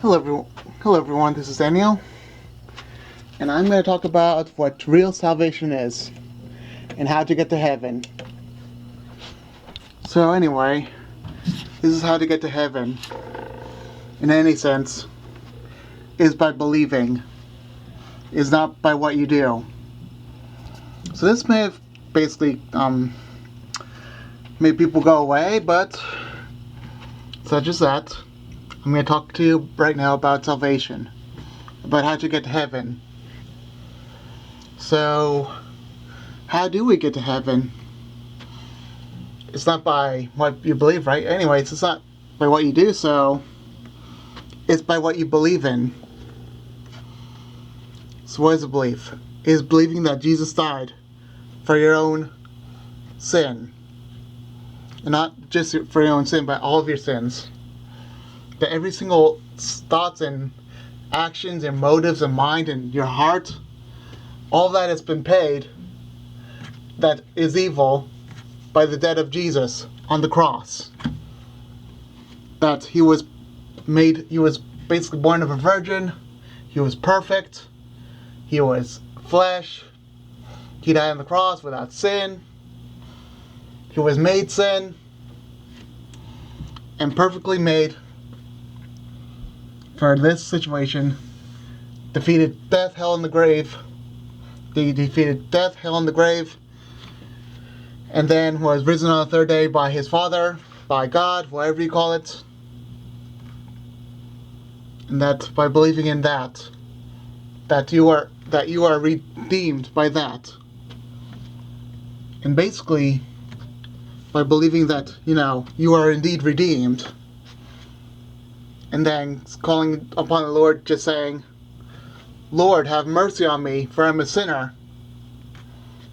Hello everyone, this is Daniel, and I'm going to talk about what real salvation is, and how to get to heaven. So anyway, this is how to get to heaven, in any sense, is by believing, is not by what you do. So this may have basically made people go away, but such as that. I'm going to talk to you right now about salvation, about how to get to heaven. So, how do we get to heaven? It's not by what you believe, right? Anyways, it's not by what you do, so it's by what you believe in. So what is a belief? It is believing that Jesus died for your own sin. And not just for your own sin, but all of your sins. That every single thoughts and actions and motives and mind and your heart, all that has been paid, that is evil, by the death of Jesus on the cross. That he was basically born of a virgin, he was perfect, he was flesh, he died on the cross without sin, he was made sin, and perfectly made for this situation, defeated death, hell, and the grave. He defeated death, hell, and the grave, and then was risen on the third day by his Father, by God, whatever you call it. And that by believing in that you are redeemed by that. And basically, by believing that, you are indeed redeemed, and then calling upon the Lord, just saying, Lord, have mercy on me, for I'm a sinner.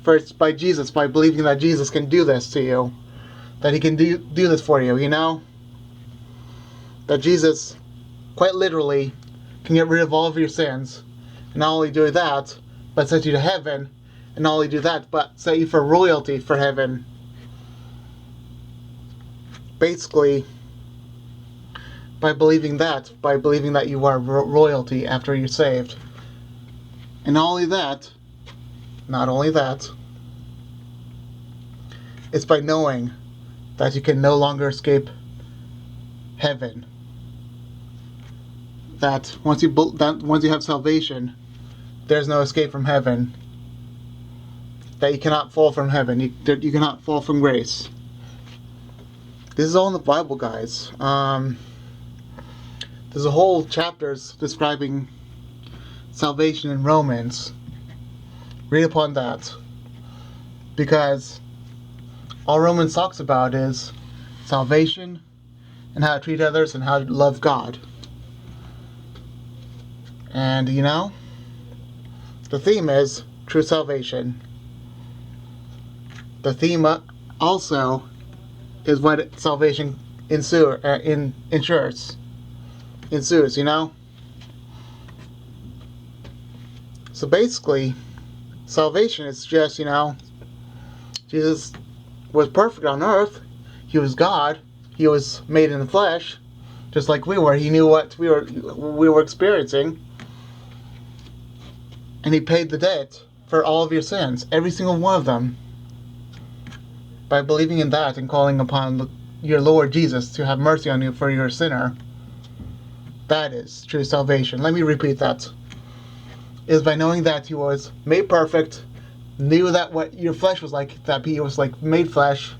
First, by Jesus, by believing that Jesus can do this to you. That he can do this for you, That Jesus, quite literally, can get rid of all of your sins. And not only do that, but set you to heaven. And not only do that, but set you for royalty for heaven. Basically, by believing that you are royalty after you're saved. And not only that, it's by knowing that you can no longer escape heaven. That once you have salvation, there's no escape from heaven. That you cannot fall from heaven. You cannot fall from grace. This is all in the Bible, guys. There's a whole chapters describing salvation in Romans. Read upon that. Because all Romans talks about is salvation and how to treat others and how to love God. And the theme is true salvation. The theme also is what salvation ensues. So basically, salvation is just, Jesus was perfect on earth. He was God. He was made in the flesh, just like we were. He knew what we were experiencing. And he paid the debt for all of your sins, every single one of them. By believing in that and calling upon your Lord Jesus to have mercy on you for you're a sinner. That is true salvation. Let me repeat that. It is by knowing that he was made perfect, knew that what your flesh was like, that he was like made flesh,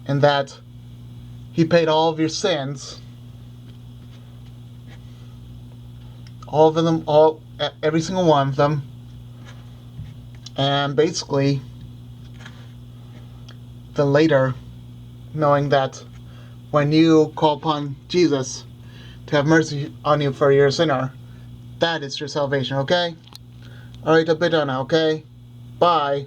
and that he paid all of your sins, all of them, every single one of them, and basically, then later, knowing that when you call upon Jesus to have mercy on you for you're a sinner, that is your salvation, okay? Alright, I'll be done now, okay? Bye.